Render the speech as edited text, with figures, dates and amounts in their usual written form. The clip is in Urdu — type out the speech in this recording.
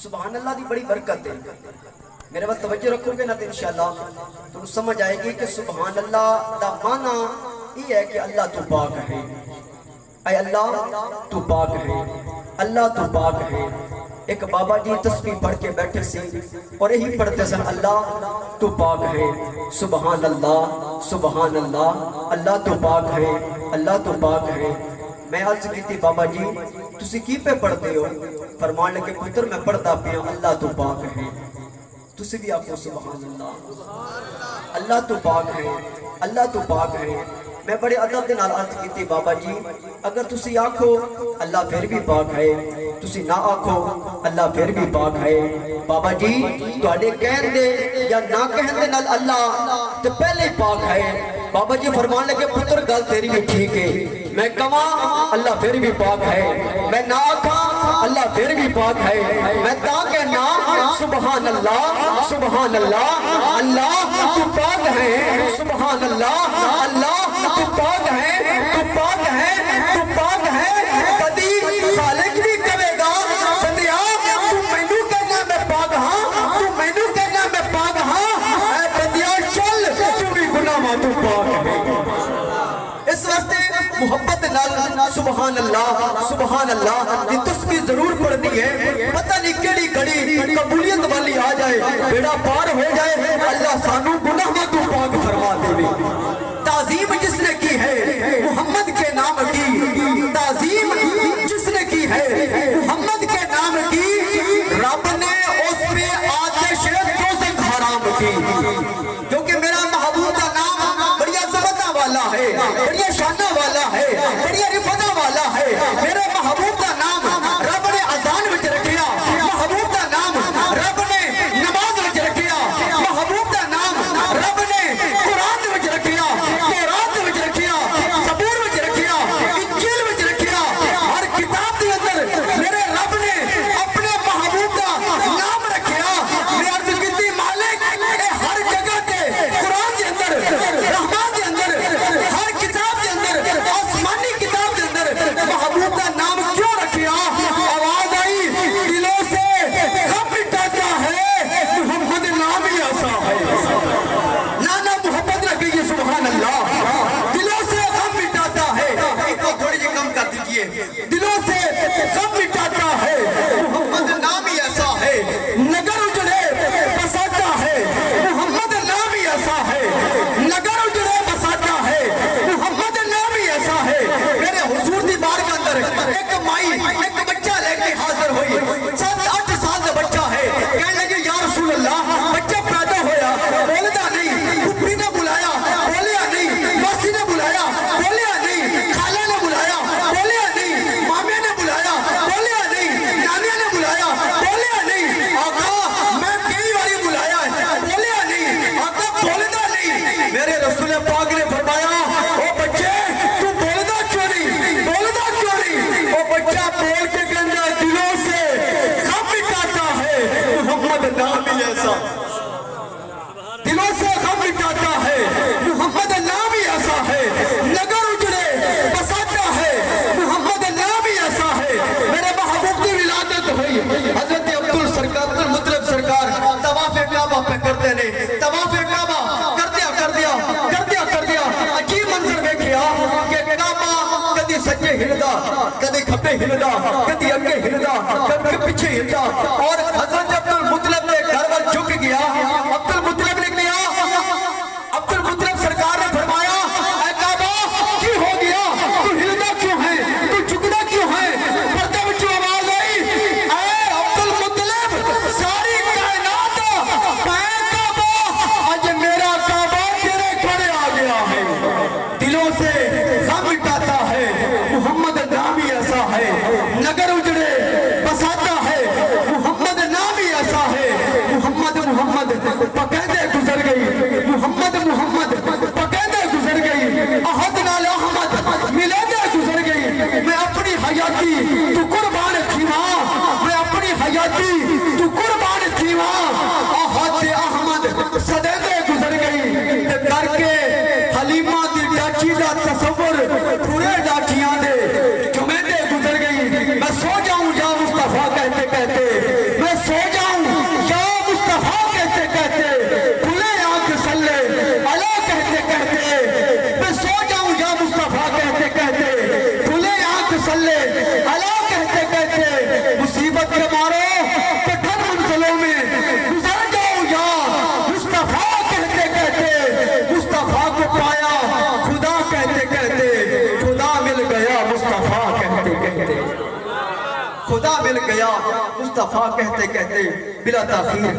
سبحان اللہ دی بڑی برکت ہے. میرے وقت توجہ رکھو گے نا تو انشاءاللہ تم سمجھ آئے گی کہ سبحان اللہ دا معنی یہ ہے کہ اللہ تو پاک ہے. اے اللہ تو پاک ہے، اللہ تو پاک ہے. ایک بابا جی تسبیح پڑھ کے بیٹھے سی اور یہی پڑھتے سن اللہ تو پاک ہے، سبحان اللہ سبحان اللہ، اللہ تو پاک ہے، اللہ تو پاک ہے. میں عرض کی تھی بابا جی تسی کی پہ پڑھتے ہو؟ فرمان لگے پتر میں پڑھتا پیا اللہ تو پاک ہے. تسی بھی آپ کو سبحان اللہ، اللہ تو پاک ہے، اللہ تو پاک ہے. میں بڑے ادب دے نال عرض کی تھی بابا جی اگر تسی آکھو اللہ پھر بھی پاک ہے، تسی نہ آکھو اللہ پھر بھی پاک ہے. بابا جی تواڈے کہن دے یا نہ کہن دے نال اللہ تے پہلے ہی پاک ہے. بابا جی فرمان لگے پتر گل تیری بھی ٹھیک ہے، میں کہاں اللہ پھر بھی پاک ہے، میں نہ آکھاں اللہ پھر بھی پاک ہے. میں تا کہنا سبحان اللہ سبحان اللہ، اللہ تو پاک ہے، سبحان اللہ اللہ تو پاک ہے، تو پاک ہے، تو پاک ہے. کدی خالق بھی کہے گا بندیا تو مینوں کہنا میں پاک ہاں، تو مینوں کہنا میں پاک ہاں، اے بندیا چل تو بھی گناہ تو پاک ہے. اس واسطے محبت نال سبحان اللہ سبحان اللہ یہ تسبیح ضرور پڑھنی ہے. پتہ نہیں کیڑی گھڑی قبولیت والی آ جائے، بیڑا پار ہو جائے، اللہ سانو گناہ تو پاک فرما دے. تعظیم جس نے کی ہے محمد کے نام کی، تعظیم جس نے کی ہے محمد کے نام کی، رب نے اس پہ آتش دوزخ حرام کی. کیونکہ میرا محبوب کا نام بڑی عظمت والا ہے، بڑی شانہ والا ہے، بڑی رفعت والا ہے. میرے محبوب کا نام رب نے اذان وچ رکھیا، محبوب کا نام رب نے نماز وچ رکھیا، محبوب کا نام رب نے قرآن وچ رکھیا، تورات وچ رکھیا، زبور وچ رکھیا، انجیل وچ رکھیا. ہر کتاب دے اندر میرے رب نے اپنے محبوب کا نام رکھیا. میں عرض کیتی مالک اے ہر جگہ تے قرآن دے اندر، رحمان دے اندر، ہر کتاب دے اندر، آسمانی کتاب دے اندر محبوب کا نام کیوں رکھیا؟ آواز آئی دلوں سے غم مٹاتا ہے محمد نام ہی ایسا ہے. نانا محبت رکھیے سبحان اللہ، دلوں سے غم مٹاتا ہے. ایک کو تھوڑی جی کم کر دیجئے، دلوں سے غم مٹاتا ہے محمد نام ہی ایسا ہے. نگر اجڑے بساتا ہے محمد نام ہی ایسا ہے، نگر اجڑے بساتا ہے محمد نام ہی ایسا ہے. میرے حضور دی بار کے اندر ایک مائی ایک بچہ لے کے حاضر ہوئی، 7-8 سال کا بچہ ہے. کہنے لگے یا رسول اللہ بچہ پیدا ہویا بولتا نہیں، پھپھی نے بلایا بولیا نہیں، ماسی نے بلایا بولیا نہیں، خالہ نے بلایا بولیا نہیں، مامے نے بلایا بولیا نہیں، نانی نے بلایا بولیا نہیں. آقا میں کئی باری بلایا ہے بولیا نہیں، آقا بولتا نہیں. میرے رسول پاک نے فرمایا او بچے تو بولتا کیوں نہیں، بولتا کیوں نہیں؟ او بچہ بول کے گنجا دلوں سے غم مٹاتا ہے محمد نام ہی ایسا، دلوں سے غم مٹاتا ہے محمد نام ہی ایسا ہے. نگر اجڑے بساتا ہے محمد نام ہی ایسا ہے. میرے محبوب کی ولادت ہوئی، حضرت عبدالمطلب سرکار طواف کعبہ پہ کرتے نے، طواف کعبہ کر دیا عجیب منظر دیکھیا کہ کعبہ کدی سجے ہلدا، کدی کھبے ہلدا، کدی اگے ہلدا، کدی پیچھے ہلدا. اور حضرت عبدالمطلب نے گھر وال جھک گیا. عبدالمطلب نے کیا، عبدالمطلب سرکار نے فرمایا اے کعبہ کی ہو گیا، تو ہلدا کیوں ہے، تو جھکنا کیوں ہے؟ پردے وچ آواز آئی اے عبدالمطلب ساری کائنات میں کعبہ اج میرا کعبہ تیرے گھر آ گیا ہے. دلوں سے غم مٹاتا ہے محمد نام ہی ایسا ہے. نگر اجڑے بساتا ہے محمد نام ہی ایسا ہے. محمد محمد پکیندے گزر گئی، محمد محمد پکیندے گزر گئی، احد نال احمد ملیندے گزر گئی. میں اپنی حیاتی تو قربان تھیواں، میں اپنی حیاتی تو قربان تھیواں. احد احمد صدیندے گزر گئی تے کر کے حلیمہ دی ڈاچی دا تصور پورے ڈاچیاں دے جمیندے گزر گئی. میں سو جاؤں یا مصطفیٰ کہتے کہتے، میں سو کہتے خدا مل گیا مصطفیٰ کہتے کہتے بلا تاخیر